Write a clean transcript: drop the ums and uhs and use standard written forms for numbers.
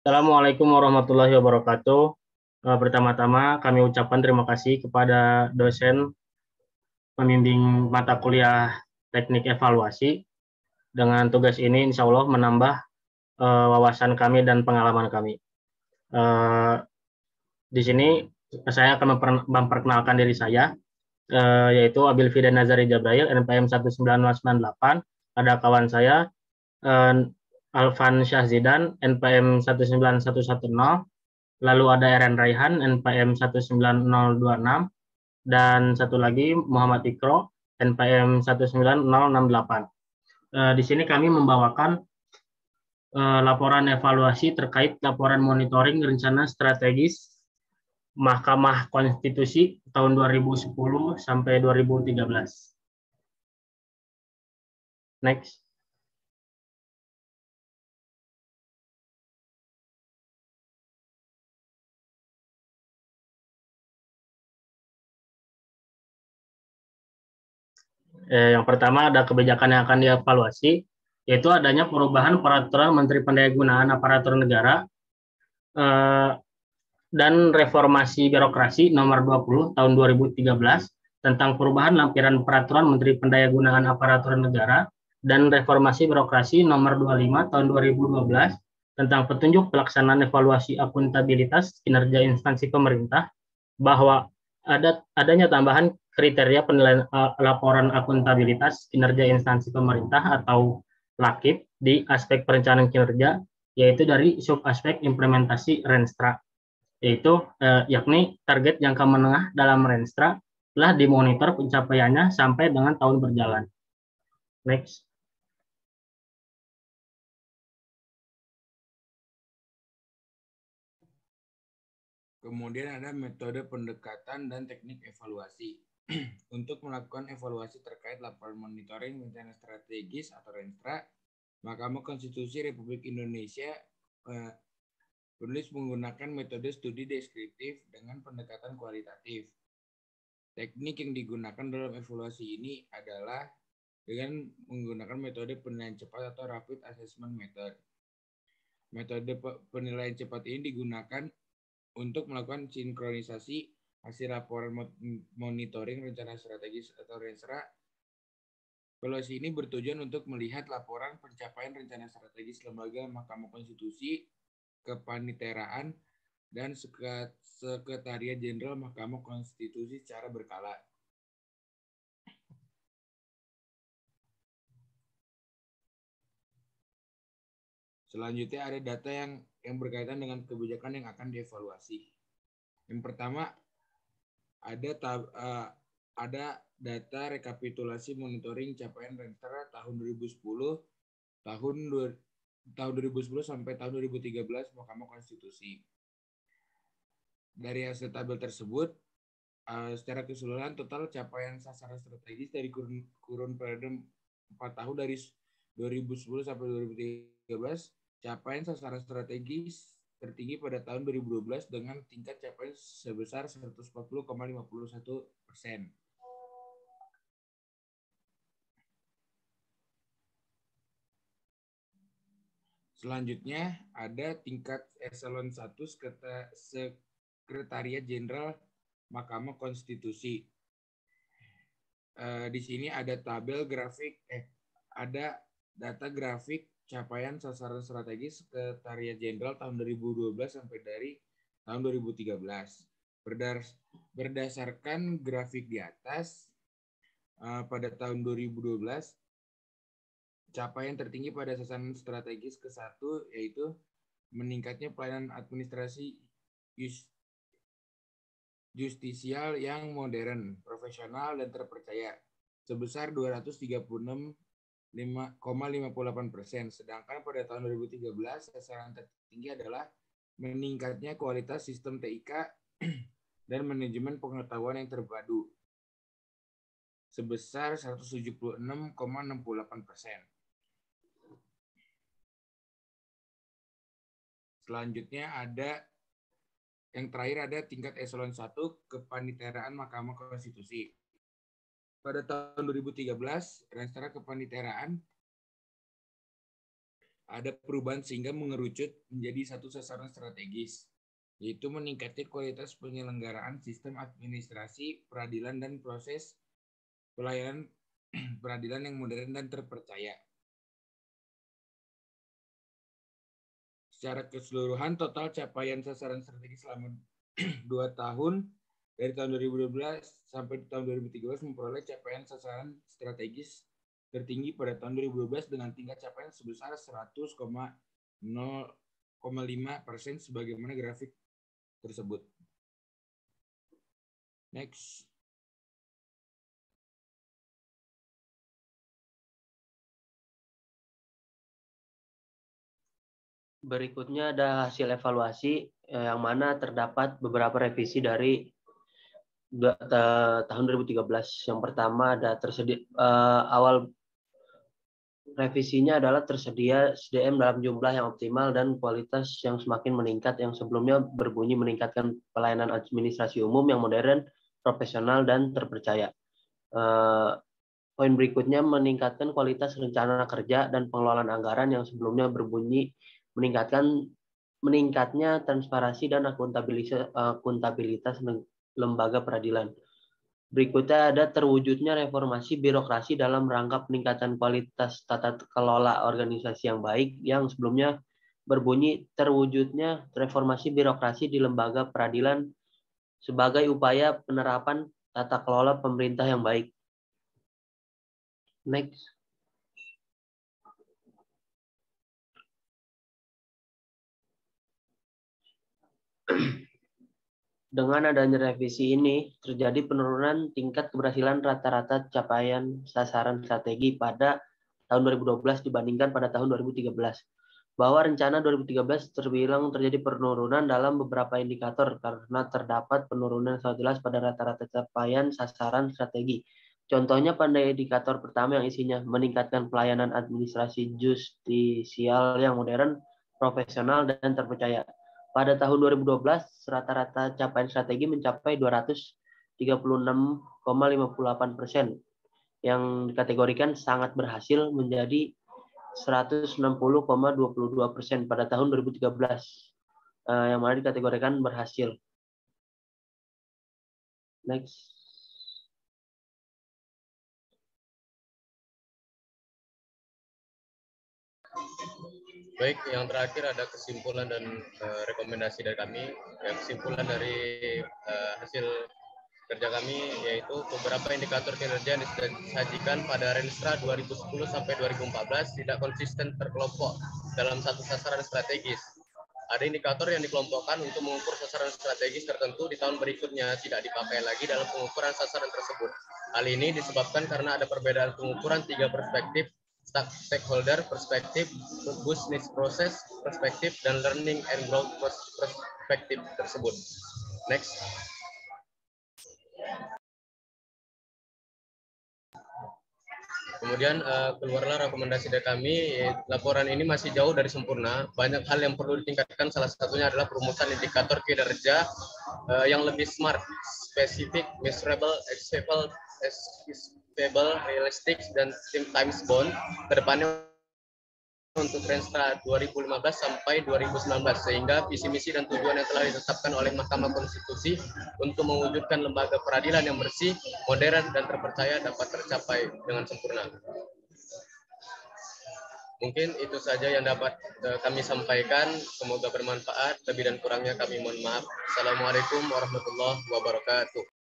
Assalamualaikum warahmatullahi wabarakatuh. Pertama-tama kami ucapkan terima kasih kepada dosen pembimbing mata kuliah teknik evaluasi. Dengan tugas ini insya Allah menambah wawasan kami dan pengalaman kami. Eh, di sini saya akan memperkenalkan diri saya, yaitu Abil Fidan Nazari Jabrail, NPM 19098. Ada kawan saya, eh, Alvan Syahzidan, NPM 19110. Lalu ada Eren Raihan, NPM 19026, dan satu lagi Muhammad Ikro, NPM 19068. Di sini kami membawakan laporan evaluasi terkait laporan monitoring rencana strategis Mahkamah Konstitusi tahun 2010 sampai 2013. Next. Yang pertama ada kebijakan yang akan dievaluasi, yaitu adanya perubahan peraturan Menteri Pendayagunaan Aparatur Negara eh, dan reformasi birokrasi nomor 20 tahun 2013 tentang perubahan lampiran peraturan Menteri Pendayagunaan Aparatur Negara dan reformasi birokrasi nomor 25 tahun 2012 tentang petunjuk pelaksanaan evaluasi akuntabilitas kinerja instansi pemerintah, bahwa adanya tambahan kriteria penilaian laporan akuntabilitas kinerja instansi pemerintah atau LAKIP di aspek perencanaan kinerja, yaitu dari subaspek implementasi Renstra, yaitu yakni target jangka menengah dalam Renstra telah dimonitor pencapaiannya sampai dengan tahun berjalan. Next. Kemudian ada metode pendekatan dan teknik evaluasi. Untuk melakukan evaluasi terkait laporan monitoring rencana strategis atau Renstra, Mahkamah Konstitusi Republik Indonesia penulis menggunakan metode studi deskriptif dengan pendekatan kualitatif. Teknik yang digunakan dalam evaluasi ini adalah dengan menggunakan metode penilaian cepat atau rapid assessment method. Metode penilaian cepat ini digunakan untuk melakukan sinkronisasi hasil laporan monitoring rencana strategis atau Renstra. Evaluasi ini bertujuan untuk melihat laporan pencapaian rencana strategis lembaga Mahkamah Konstitusi, kepaniteraan, dan Sekretariat Jenderal Mahkamah Konstitusi secara berkala. Selanjutnya ada data yang berkaitan dengan kebijakan yang akan dievaluasi. Yang pertama ada data rekapitulasi monitoring capaian Renstra tahun 2010 tahun 2010 sampai tahun 2013 Mahkamah Konstitusi. Dari hasil tabel tersebut, secara keseluruhan total capaian sasaran strategis dari kurun periode 4 tahun dari 2010 sampai 2013, capaian sasaran strategis tertinggi pada tahun 2012 dengan tingkat capaian sebesar 140,51%. Selanjutnya ada tingkat eselon 1 Sekretariat Jenderal Mahkamah Konstitusi. Di sini ada tabel grafik, ada data grafik capaian sasaran strategis Sekretariat Jenderal tahun 2012 sampai dari tahun 2013. Berdasarkan grafik di atas, pada tahun 2012, capaian tertinggi pada sasaran strategis ke-1 yaitu meningkatnya pelayanan administrasi justisial yang modern, profesional, dan terpercaya sebesar 236,58%. Sedangkan pada tahun 2013, sasaran tertinggi adalah meningkatnya kualitas sistem TIK dan manajemen pengetahuan yang terpadu sebesar 176,68%. Selanjutnya yang terakhir ada tingkat eselon 1 kepaniteraan Mahkamah Konstitusi. Pada tahun 2013, Renstra kepaniteraan ada perubahan sehingga mengerucut menjadi satu sasaran strategis, yaitu meningkatkan kualitas penyelenggaraan sistem administrasi, peradilan, dan proses pelayanan peradilan yang modern dan terpercaya. Secara keseluruhan, total capaian sasaran strategis selama 2 tahun, dari tahun 2012 sampai tahun 2013, memperoleh capaian sasaran strategis tertinggi pada tahun 2012 dengan tingkat capaian sebesar 100,05% sebagaimana grafik tersebut. Next. Berikutnya ada hasil evaluasi yang mana terdapat beberapa revisi dari tahun 2013. Yang pertama ada tersedia awal revisinya adalah tersedia SDM dalam jumlah yang optimal dan kualitas yang semakin meningkat, yang sebelumnya berbunyi meningkatkan pelayanan administrasi umum yang modern, profesional, dan terpercaya. Poin berikutnya meningkatkan kualitas rencana kerja dan pengelolaan anggaran yang sebelumnya berbunyi meningkatnya transparansi dan akuntabilitas lembaga peradilan. Berikutnya ada terwujudnya reformasi birokrasi dalam rangka peningkatan kualitas tata kelola organisasi yang baik, yang sebelumnya berbunyi terwujudnya reformasi birokrasi di lembaga peradilan sebagai upaya penerapan tata kelola pemerintah yang baik. Next. Dengan adanya revisi ini, terjadi penurunan tingkat keberhasilan rata-rata capaian sasaran strategi pada tahun 2012 dibandingkan pada tahun 2013. Bahwa rencana 2013 terbilang terjadi penurunan dalam beberapa indikator karena terdapat penurunan sangat jelas pada rata-rata capaian sasaran strategi. Contohnya pada indikator pertama yang isinya meningkatkan pelayanan administrasi justisial yang modern, profesional, dan terpercaya. Pada tahun 2012, rata-rata capaian strategi mencapai 236,58%, yang dikategorikan sangat berhasil menjadi 160,22% pada tahun 2013, yang mana dikategorikan berhasil. Next. Baik, yang terakhir ada kesimpulan dan rekomendasi dari kami. Kesimpulan dari hasil kerja kami yaitu beberapa indikator kinerja yang disajikan pada Renstra 2010 sampai 2014 tidak konsisten terkelompok dalam satu sasaran strategis. Ada indikator yang dikelompokkan untuk mengukur sasaran strategis tertentu di tahun berikutnya tidak dipakai lagi dalam pengukuran sasaran tersebut. Hal ini disebabkan karena ada perbedaan pengukuran 3 perspektif: stakeholder perspektif, business process perspektif, dan learning and growth perspektif tersebut. Next. Kemudian keluarlah rekomendasi dari kami. Laporan ini masih jauh dari sempurna. Banyak hal yang perlu ditingkatkan. Salah satunya adalah perumusan indikator kinerja yang lebih smart, spesifik, measurable, achievable, realistic, dan times bound. Kedepannya untuk Renstra 2015 sampai 2019, sehingga visi misi dan tujuan yang telah ditetapkan oleh Mahkamah Konstitusi untuk mewujudkan lembaga peradilan yang bersih, modern, dan terpercaya dapat tercapai dengan sempurna. Mungkin itu saja yang dapat kami sampaikan. Semoga bermanfaat. Lebih dan kurangnya kami mohon maaf. Assalamualaikum warahmatullahi wabarakatuh.